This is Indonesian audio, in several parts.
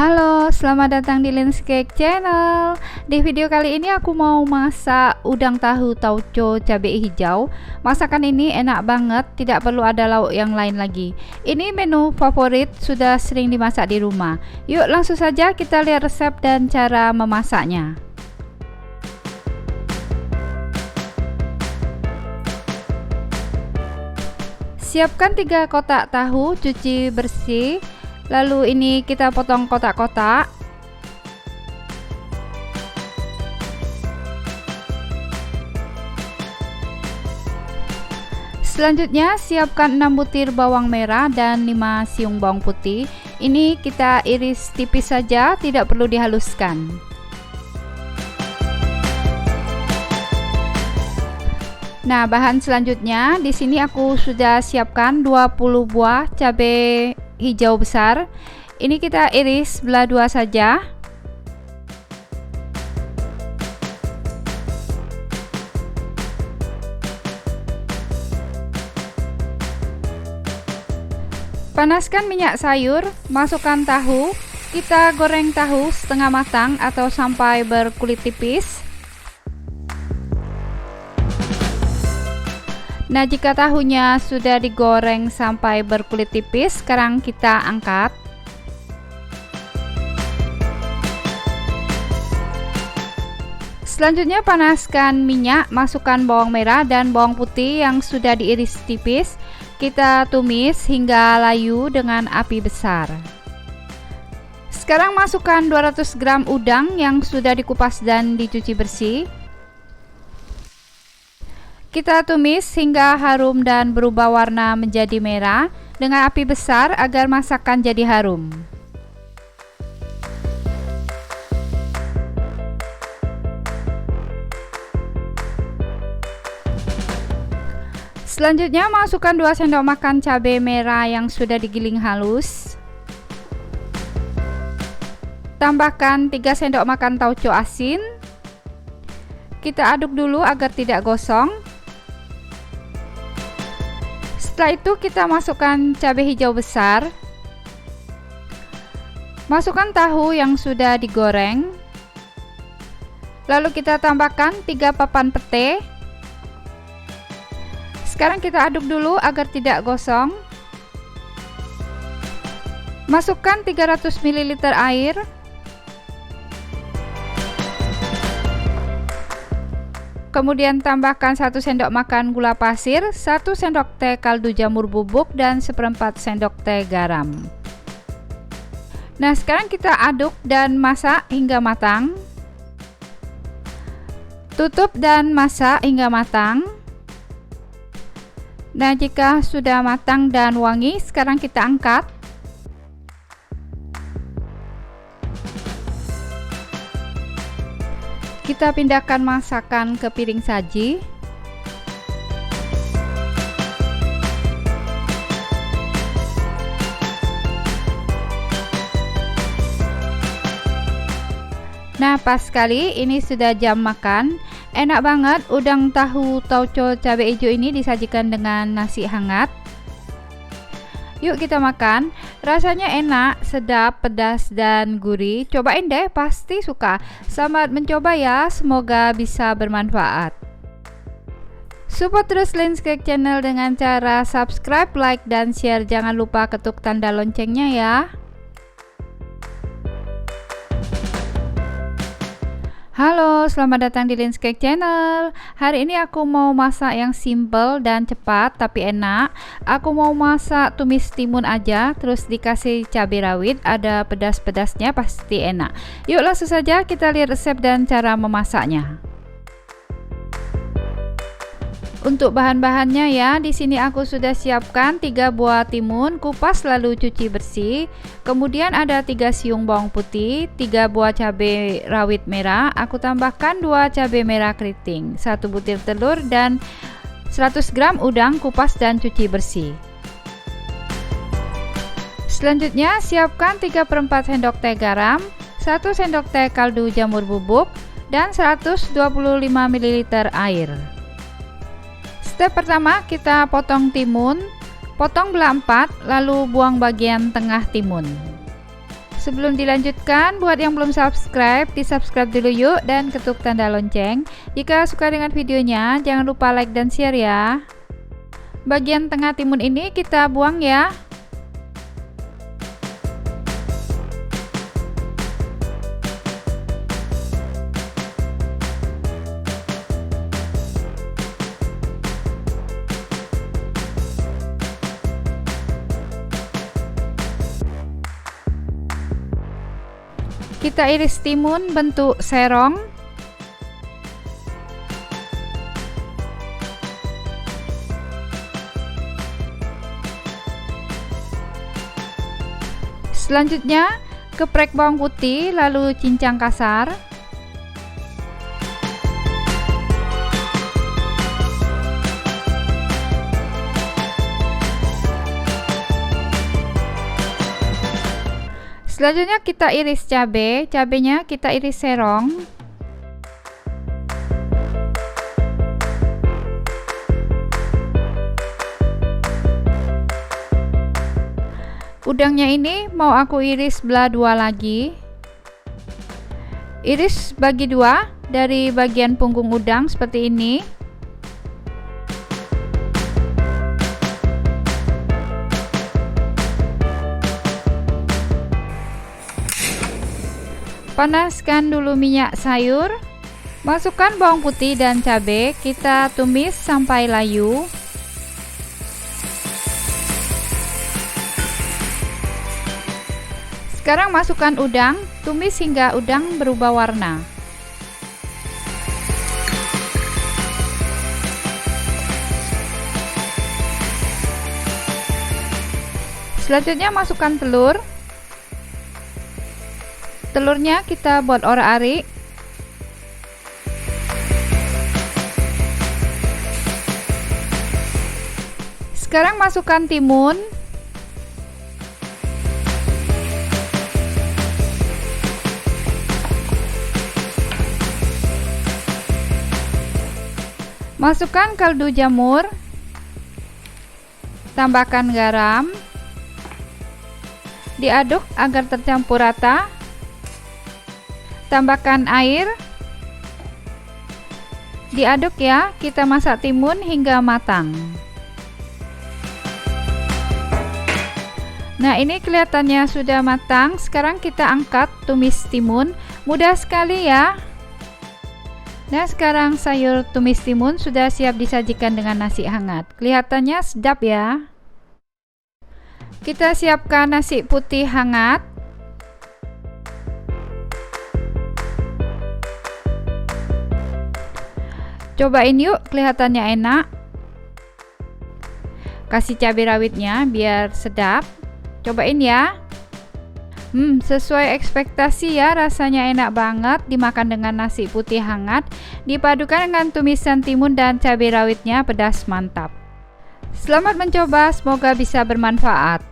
Halo, selamat datang di Linscake Channel. Di video kali ini aku mau masak udang tahu tauco cabai hijau. Masakan ini enak banget, tidak perlu ada lauk yang lain lagi. Ini menu favorit, sudah sering dimasak di rumah. Yuk langsung saja kita lihat resep dan cara memasaknya. Siapkan 3 kotak tahu, cuci bersih. Lalu ini kita potong kotak-kotak. Selanjutnya siapkan 6 butir bawang merah dan 5 siung bawang putih. Ini kita iris tipis saja, tidak perlu dihaluskan. Nah, bahan selanjutnya di sini aku sudah siapkan 20 buah cabai hijau besar. Ini kita iris belah dua saja. Panaskan minyak sayur, masukkan tahu. Kita goreng tahu setengah matang atau sampai berkulit tipis. Nah, jika tahunya sudah digoreng sampai berkulit tipis, sekarang kita angkat. Selanjutnya panaskan minyak, masukkan bawang merah dan bawang putih yang sudah diiris tipis. Kita tumis hingga layu dengan api besar. Sekarang masukkan 200 gram udang yang sudah dikupas dan dicuci bersih. Kita tumis hingga harum dan berubah warna menjadi merah dengan api besar agar masakan jadi harum. Selanjutnya masukkan 2 sendok makan cabai merah yang sudah digiling halus. Tambahkan 3 sendok makan tauco asin. Kita aduk dulu agar tidak gosong. Setelah itu kita masukkan cabai hijau besar. Masukkan tahu yang sudah digoreng. Lalu kita tambahkan 3 papan pete. Sekarang kita aduk dulu agar tidak gosong. Masukkan 300 ml air. Kemudian tambahkan 1 sendok makan gula pasir, 1 sendok teh kaldu jamur bubuk, dan 1/4 sendok teh garam. Nah, sekarang kita aduk dan masak hingga matang. Tutup dan masak hingga matang. Nah, jika sudah matang dan wangi, sekarang kita angkat. Kita pindahkan masakan ke piring saji. Nah, pas sekali ini sudah jam makan. Enak banget udang tahu tauco cabai hijau ini disajikan dengan nasi hangat. Yuk kita makan. Rasanya enak, sedap, pedas, dan gurih. Cobain deh, pasti suka. Selamat mencoba ya, semoga bisa bermanfaat. Support terus Linscake Channel dengan cara subscribe, like, dan share. Jangan lupa ketuk tanda loncengnya ya. Halo, selamat datang di Linscake Channel. Hari ini aku mau masak yang simple dan cepat tapi enak. Aku mau masak tumis timun aja, terus dikasih cabai rawit, ada pedas-pedasnya, pasti enak. Yuk langsung saja kita lihat resep dan cara memasaknya. Untuk bahan-bahannya ya, di sini aku sudah siapkan 3 buah timun, kupas lalu cuci bersih. Kemudian ada 3 siung bawang putih, 3 buah cabai rawit merah. Aku tambahkan 2 cabai merah keriting, 1 butir telur, dan 100 gram udang kupas dan cuci bersih. Selanjutnya siapkan 3/4 sendok teh garam, 1 sendok teh kaldu jamur bubuk, dan 125 ml air. Step pertama, kita potong timun, potong belah 4, lalu buang bagian tengah timun. Sebelum dilanjutkan, buat yang belum subscribe, di subscribe dulu yuk dan ketuk tanda lonceng. Jika suka dengan videonya, jangan lupa like dan share ya. Bagian tengah timun ini kita buang ya. Kita iris timun bentuk serong. Selanjutnya, geprek bawang putih lalu cincang kasar. Selanjutnya kita iris cabai, cabenya kita iris serong. Udangnya ini mau aku iris belah dua lagi. Iris bagi dua dari bagian punggung udang seperti ini. Panaskan dulu minyak sayur, masukkan bawang putih dan cabai, kita tumis sampai layu. Sekarang masukkan udang, tumis hingga udang berubah warna. Selanjutnya masukkan telur. Telurnya kita buat orak-arik. Sekarang masukkan timun. Masukkan kaldu jamur. Tambahkan garam. Diaduk agar tercampur rata. Tambahkan air, diaduk ya, kita masak timun hingga matang. Nah, ini kelihatannya sudah matang. Sekarang kita angkat tumis timun, mudah sekali ya. Nah, sekarang sayur tumis timun sudah siap disajikan dengan nasi hangat. Kelihatannya sedap ya. Kita siapkan nasi putih hangat. Cobain yuk, kelihatannya enak. Kasih cabai rawitnya biar sedap. Cobain ya. Sesuai ekspektasi ya, rasanya enak banget dimakan dengan nasi putih hangat, dipadukan dengan tumisan timun dan cabai rawitnya pedas mantap. Selamat mencoba, semoga bisa bermanfaat.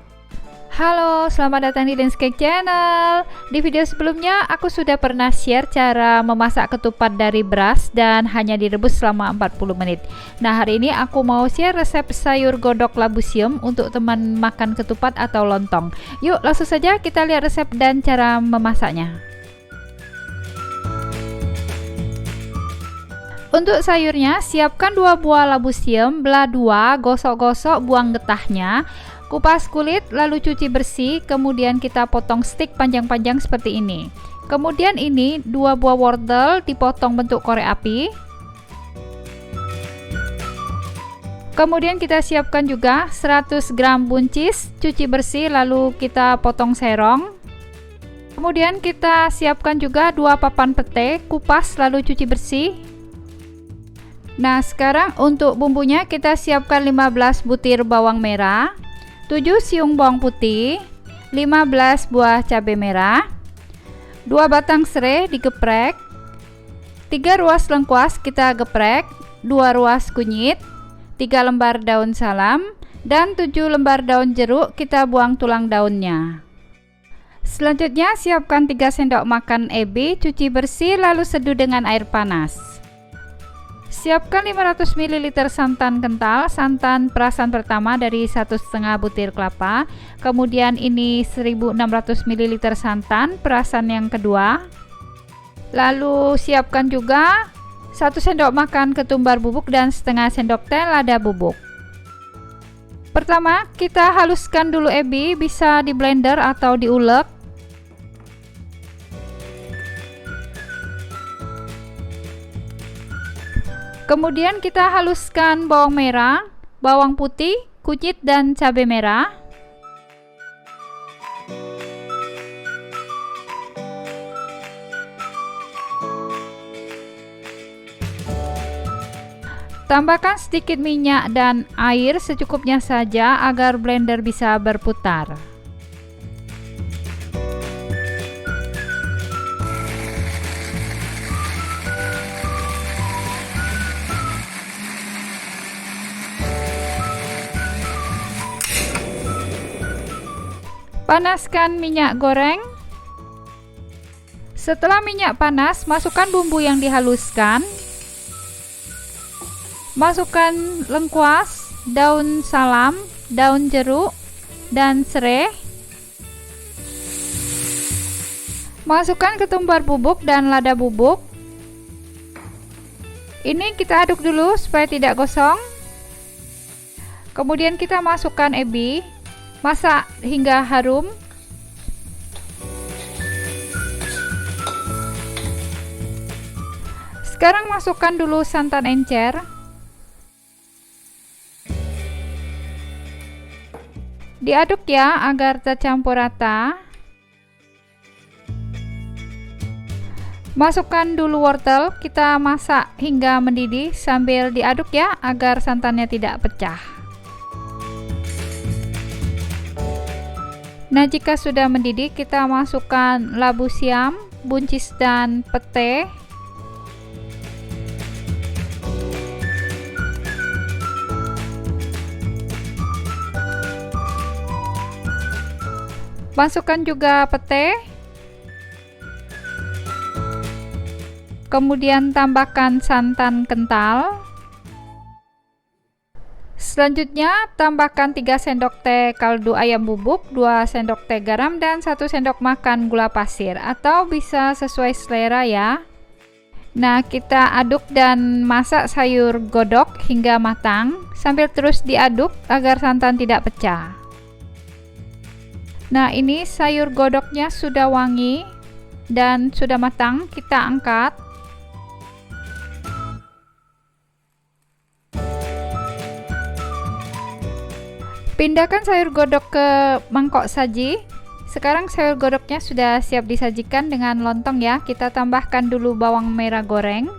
Halo, selamat datang di Dance Cake Channel. Di video sebelumnya aku sudah pernah share cara memasak ketupat dari beras dan hanya direbus selama 40 menit. Nah, hari ini aku mau share resep sayur godok labu siam untuk teman makan ketupat atau lontong. Yuk, langsung saja kita lihat resep dan cara memasaknya. Untuk sayurnya, siapkan 2 buah labu siam, belah 2, gosok-gosok, buang getahnya. Kupas kulit lalu cuci bersih, kemudian kita potong stik panjang-panjang seperti ini. Kemudian ini 2 buah wortel dipotong bentuk korek api. Kemudian kita siapkan juga 100 gram buncis, cuci bersih lalu kita potong serong. Kemudian kita siapkan juga 2 papan pete, kupas lalu cuci bersih. Nah, sekarang untuk bumbunya kita siapkan 15 butir bawang merah, 7 siung bawang putih, 15 buah cabai merah, 2 batang serai digeprek, 3 ruas lengkuas kita geprek, 2 ruas kunyit, 3 lembar daun salam, dan 7 lembar daun jeruk kita buang tulang daunnya. Selanjutnya siapkan 3 sendok makan ebi, cuci bersih lalu seduh dengan air panas. Siapkan 500 ml santan kental, santan perasan pertama dari 1,5 butir kelapa. Kemudian ini 1600 ml santan perasan yang kedua. Lalu siapkan juga 1 sendok makan ketumbar bubuk dan setengah sendok teh lada bubuk. Pertama, kita haluskan dulu ebi, bisa di blender atau diulek. Kemudian kita haluskan bawang merah, bawang putih, kunyit dan cabai merah. Tambahkan sedikit minyak dan air secukupnya saja agar blender bisa berputar. Panaskan minyak goreng. Setelah minyak panas, masukkan bumbu yang dihaluskan. Masukkan lengkuas, daun salam, daun jeruk, dan serai. Masukkan ketumbar bubuk dan lada bubuk. Ini kita aduk dulu supaya tidak gosong. Kemudian kita masukkan ebi. Masak hingga harum. Sekarang masukkan dulu santan encer. Diaduk ya agar tercampur rata. Masukkan dulu wortel, kita masak hingga mendidih sambil diaduk ya agar santannya tidak pecah. Nah, jika sudah mendidih, kita masukkan labu siam, buncis dan pete. Masukkan juga pete. Kemudian tambahkan santan kental. Selanjutnya, tambahkan 3 sendok teh kaldu ayam bubuk, 2 sendok teh garam, dan 1 sendok makan gula pasir, atau bisa sesuai selera ya. Nah, kita aduk dan masak sayur godok hingga matang, sambil terus diaduk agar santan tidak pecah. Nah, ini sayur godoknya sudah wangi dan sudah matang, kita angkat. Pindahkan sayur godok ke mangkok saji. Sekarang sayur godoknya sudah siap disajikan dengan lontong ya. Kita tambahkan dulu bawang merah goreng.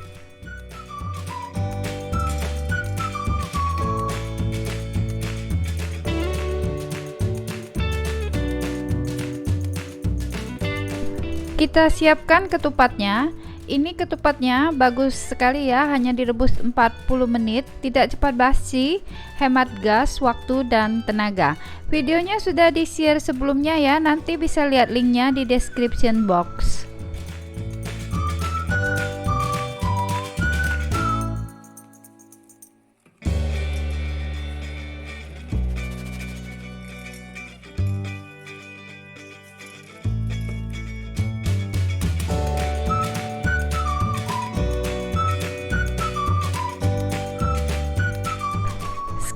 Kita siapkan ketupatnya. Ini ketupatnya bagus sekali ya, hanya direbus 40 menit, tidak cepat basi, hemat gas, waktu, dan tenaga. Videonya sudah di-share sebelumnya ya, nanti bisa lihat linknya di description box.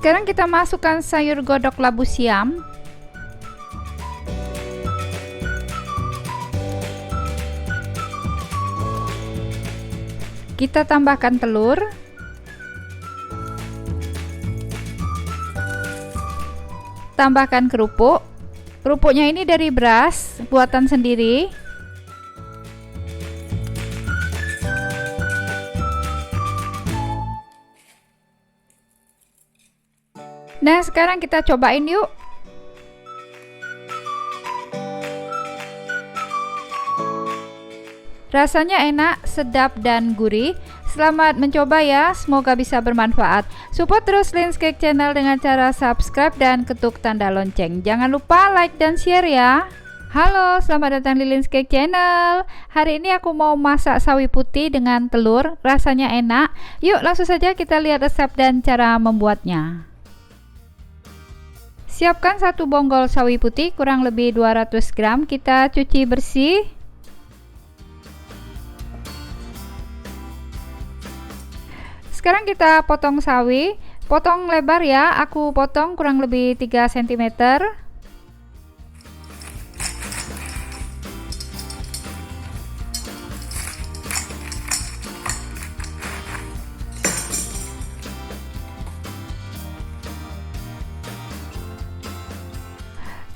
Sekarang kita masukkan sayur godok labu siam. Kita tambahkan telur. Tambahkan kerupuk. Kerupuknya ini dari beras, buatan sendiri. Nah, sekarang kita cobain yuk. Rasanya enak, sedap, dan gurih. Selamat mencoba ya, semoga bisa bermanfaat. Support terus Linscake Channel dengan cara subscribe dan ketuk tanda lonceng. Jangan lupa like dan share ya. Halo, selamat datang di Lin's Cake Channel. Hari ini aku mau masak sawi putih dengan telur, rasanya enak. Yuk langsung saja kita lihat resep dan cara membuatnya. Siapkan satu bonggol sawi putih kurang lebih 200 gram, kita cuci bersih. Sekarang kita potong sawi, potong lebar ya, aku potong kurang lebih 3 cm.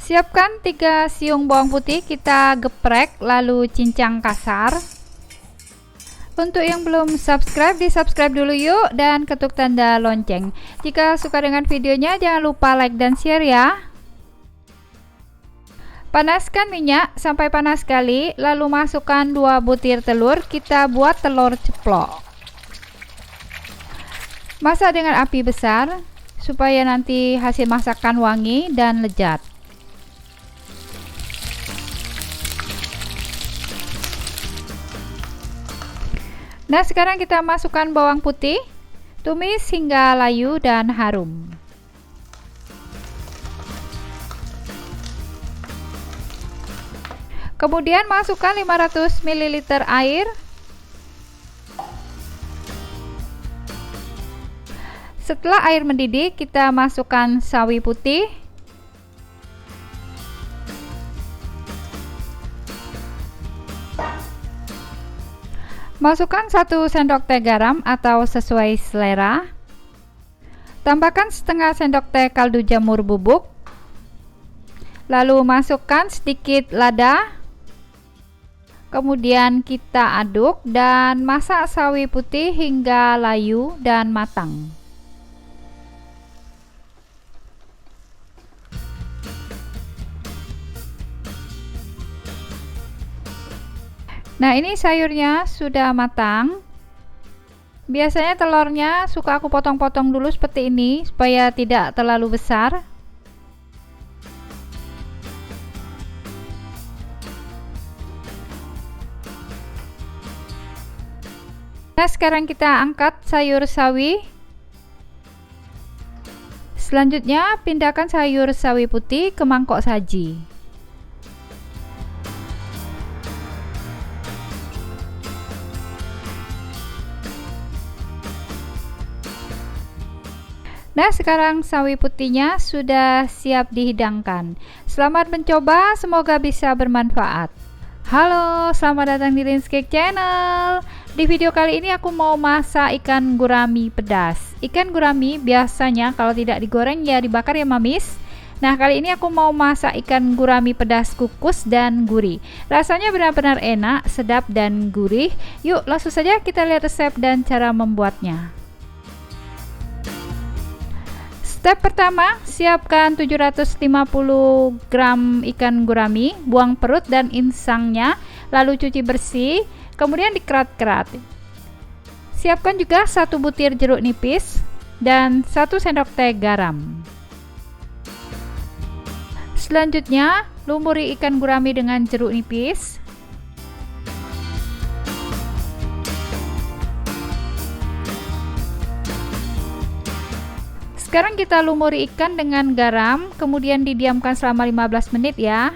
Siapkan 3 siung bawang putih, kita geprek lalu cincang kasar. Untuk yang belum subscribe, di subscribe dulu yuk dan ketuk tanda lonceng. Jika suka dengan videonya jangan lupa like dan share ya. Panaskan minyak sampai panas sekali, lalu masukkan 2 butir telur, kita buat telur ceplok. Masak dengan api besar supaya nanti hasil masakan wangi dan lezat. Nah, sekarang kita masukkan bawang putih, tumis hingga layu dan harum. Kemudian masukkan 500 ml air. Setelah air mendidih, kita masukkan sawi putih. Masukkan 1 sendok teh garam atau sesuai selera. Tambahkan setengah sendok teh kaldu jamur bubuk. Lalu masukkan sedikit lada. Kemudian kita aduk dan masak sawi putih hingga layu dan matang. Nah, ini sayurnya sudah matang. Biasanya telurnya suka aku potong-potong dulu seperti ini supaya tidak terlalu besar. Nah, sekarang kita angkat sayur sawi. Selanjutnya pindahkan sayur sawi putih ke mangkok saji. Nah, sekarang sawi putihnya sudah siap dihidangkan. Selamat mencoba, semoga bisa bermanfaat. Halo, selamat datang di Lin's Cake Channel. Di video kali ini aku mau masak ikan gurami pedas. Ikan gurami biasanya kalau tidak digoreng ya dibakar ya mamis. Nah, kali ini aku mau masak ikan gurami pedas kukus dan gurih. Rasanya benar-benar enak, sedap dan gurih. Yuk langsung saja kita lihat resep dan cara membuatnya. Step pertama, siapkan 750 gram ikan gurami, buang perut dan insangnya, lalu cuci bersih, kemudian dikerat-kerat. Siapkan juga 1 butir jeruk nipis dan 1 sendok teh garam. Selanjutnya, lumuri ikan gurami dengan jeruk nipis. Sekarang kita lumuri ikan dengan garam, kemudian didiamkan selama 15 menit ya.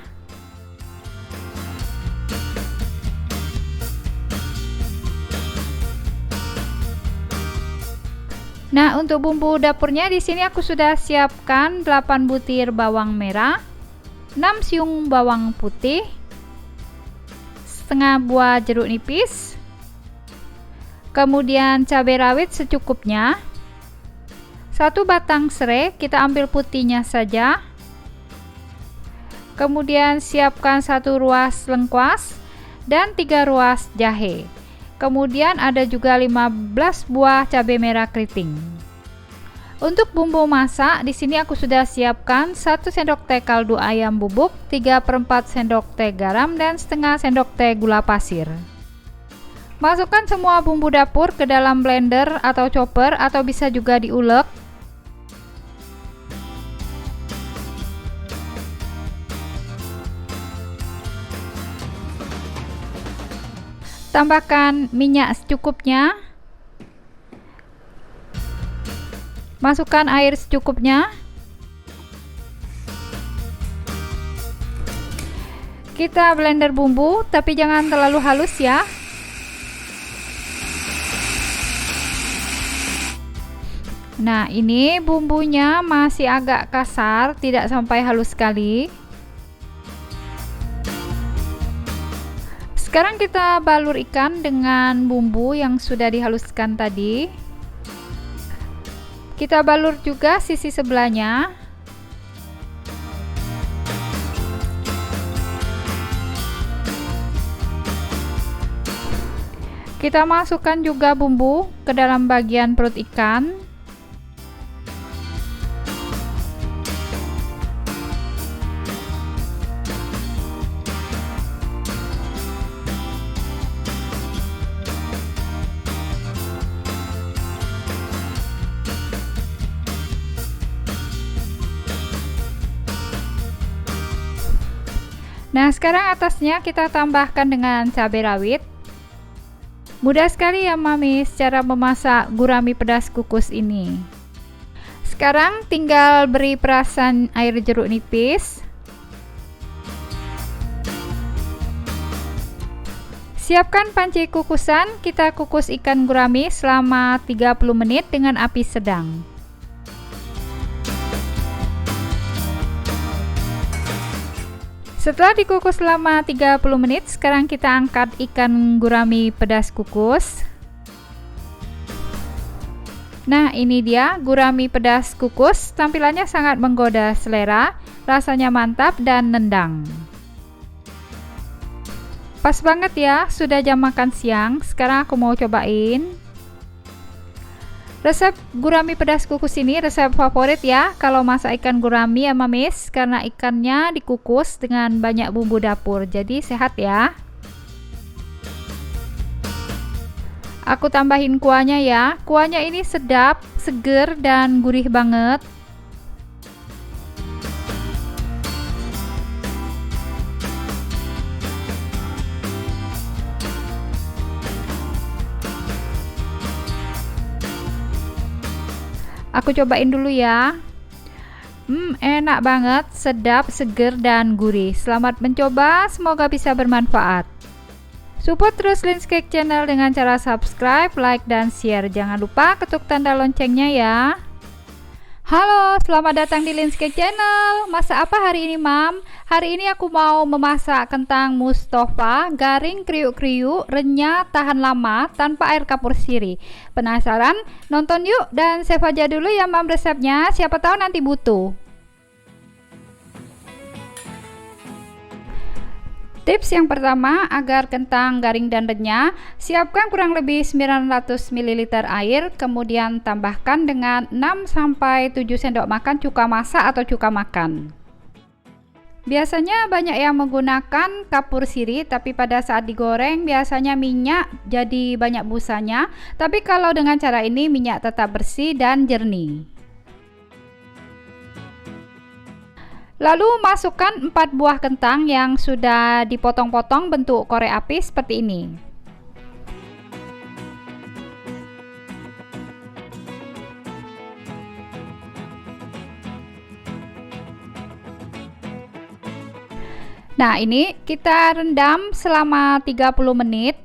Nah, untuk bumbu dapurnya di sini aku sudah siapkan 8 butir bawang merah, 6 siung bawang putih, setengah buah jeruk nipis, kemudian cabai rawit secukupnya. 1 batang serai, kita ambil putihnya saja. Kemudian siapkan 1 ruas lengkuas dan 3 ruas jahe. Kemudian ada juga 15 buah cabai merah keriting. Untuk bumbu masak, di sini aku sudah siapkan 1 sendok teh kaldu ayam bubuk, 3/4 sendok teh garam dan setengah sendok teh gula pasir. Masukkan semua bumbu dapur ke dalam blender atau chopper atau bisa juga diulek. Tambahkan minyak secukupnya. Masukkan air secukupnya. Kita blender bumbu, tapi jangan terlalu halus ya. Nah, ini bumbunya masih agak kasar, tidak sampai halus sekali. Sekarang kita balur ikan dengan bumbu yang sudah dihaluskan tadi. Kita balur juga sisi sebelahnya. Kita masukkan juga bumbu ke dalam bagian perut ikan. Nah, sekarang atasnya kita tambahkan dengan cabai rawit. Mudah sekali ya Mami cara memasak gurami pedas kukus ini. Sekarang tinggal beri perasan air jeruk nipis. Siapkan panci kukusan, kita kukus ikan gurami selama 30 menit dengan api sedang. Setelah dikukus selama 30 menit, sekarang kita angkat ikan gurami pedas kukus. Nah, ini dia gurami pedas kukus, tampilannya sangat menggoda selera, rasanya mantap dan nendang. Pas banget ya, sudah jam makan siang, sekarang aku mau cobain. Resep gurami pedas kukus ini resep favorit ya kalau masak ikan gurami ya Mamis, karena ikannya dikukus dengan banyak bumbu dapur, jadi sehat ya. Aku tambahin kuahnya ya, kuahnya ini sedap, seger dan gurih banget. Aku cobain dulu ya. Enak banget, sedap, seger dan gurih. Selamat mencoba, semoga bisa bermanfaat. Support terus Lin's Cake Channel dengan cara subscribe, like, dan share. Jangan lupa ketuk tanda loncengnya ya. Halo, selamat datang di Lin's Cake Channel. Masak apa hari ini, Mam? Hari ini aku mau memasak kentang Mustafa, garing kriuk-kriuk, renyah, tahan lama, tanpa air kapur sirih. Penasaran? Nonton yuk dan save aja dulu ya, Mam, resepnya. Siapa tahu nanti butuh. Tips yang pertama, agar kentang garing dan renyah, siapkan kurang lebih 900 ml air, kemudian tambahkan dengan 6-7 sendok makan cuka masak atau cuka makan. Biasanya banyak yang menggunakan kapur sirih, tapi pada saat digoreng biasanya minyak jadi banyak busanya, tapi kalau dengan cara ini minyak tetap bersih dan jernih. Lalu masukkan 4 buah kentang yang sudah dipotong-potong bentuk korek api seperti ini. Nah, ini kita rendam selama 30 menit.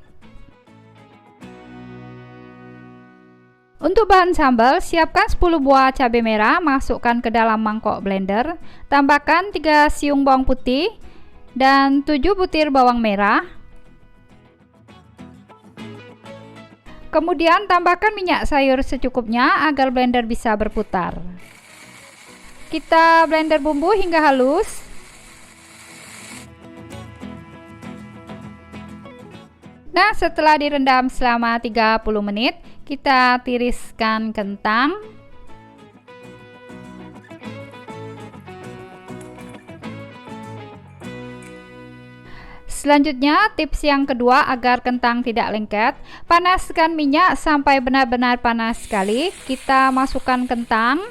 Untuk bahan sambal, siapkan 10 buah cabai merah, masukkan ke dalam mangkok blender, tambahkan 3 siung bawang putih dan 7 butir bawang merah. Kemudian tambahkan minyak sayur secukupnya agar blender bisa berputar. Kita blender bumbu hingga halus. Nah, setelah direndam selama 30 menit, kita tiriskan kentang. Selanjutnya, tips yang kedua agar kentang tidak lengket, panaskan minyak sampai benar-benar panas sekali. Kita masukkan kentang.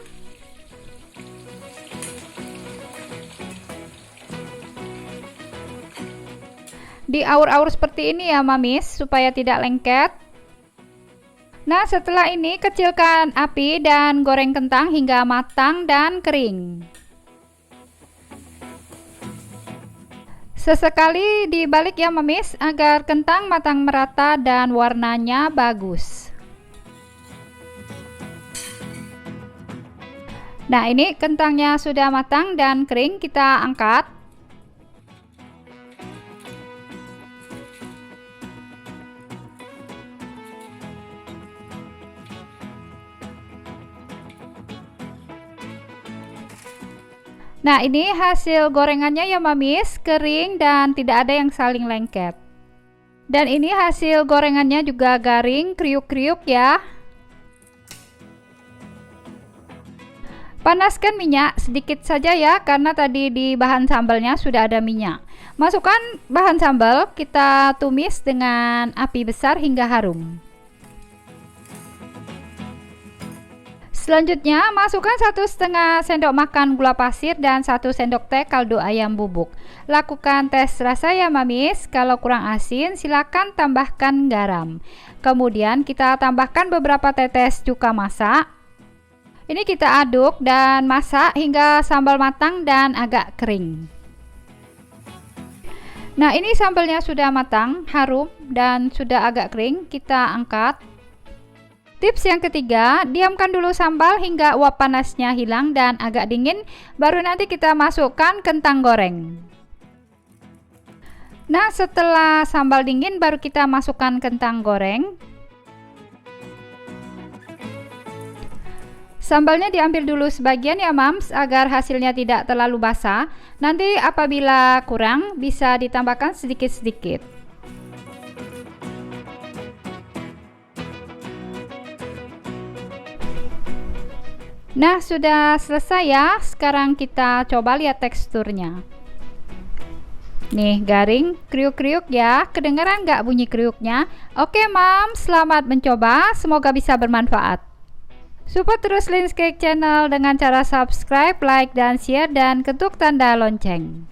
Diaur-aur seperti ini ya mamis, supaya tidak lengket. Nah, setelah ini kecilkan api dan goreng kentang hingga matang dan kering. Sesekali dibalik ya mamis, agar kentang matang merata dan warnanya bagus. Nah, ini kentangnya sudah matang dan kering, kita angkat. Nah, ini hasil gorengannya ya mamis, kering dan tidak ada yang saling lengket. Dan ini hasil gorengannya juga garing, kriuk-kriuk ya. Panaskan minyak sedikit saja ya, karena tadi di bahan sambalnya sudah ada minyak. Masukkan bahan sambal, kita tumis dengan api besar hingga harum. Selanjutnya, masukkan 1,5 sendok makan gula pasir dan 1 sendok teh kaldu ayam bubuk. Lakukan tes rasa ya mamis, kalau kurang asin silakan tambahkan garam. Kemudian kita tambahkan beberapa tetes cuka masak. Ini kita aduk dan masak hingga sambal matang dan agak kering. Nah, ini sambalnya sudah matang, harum dan sudah agak kering, kita angkat. Tips yang ketiga, diamkan dulu sambal hingga uap panasnya hilang dan agak dingin, baru nanti kita masukkan kentang goreng. Nah, setelah sambal dingin baru kita masukkan kentang goreng. Sambalnya diambil dulu sebagian ya mams, agar hasilnya tidak terlalu basah. Nanti apabila kurang bisa ditambahkan sedikit-sedikit. Nah, sudah selesai ya. Sekarang kita coba lihat teksturnya. Nih, garing, kriuk-kriuk ya. Kedengaran nggak bunyi kriuknya? Oke, Mom, selamat mencoba. Semoga bisa bermanfaat. Support terus Lin's Cake Channel dengan cara subscribe, like, dan share, dan ketuk tanda lonceng.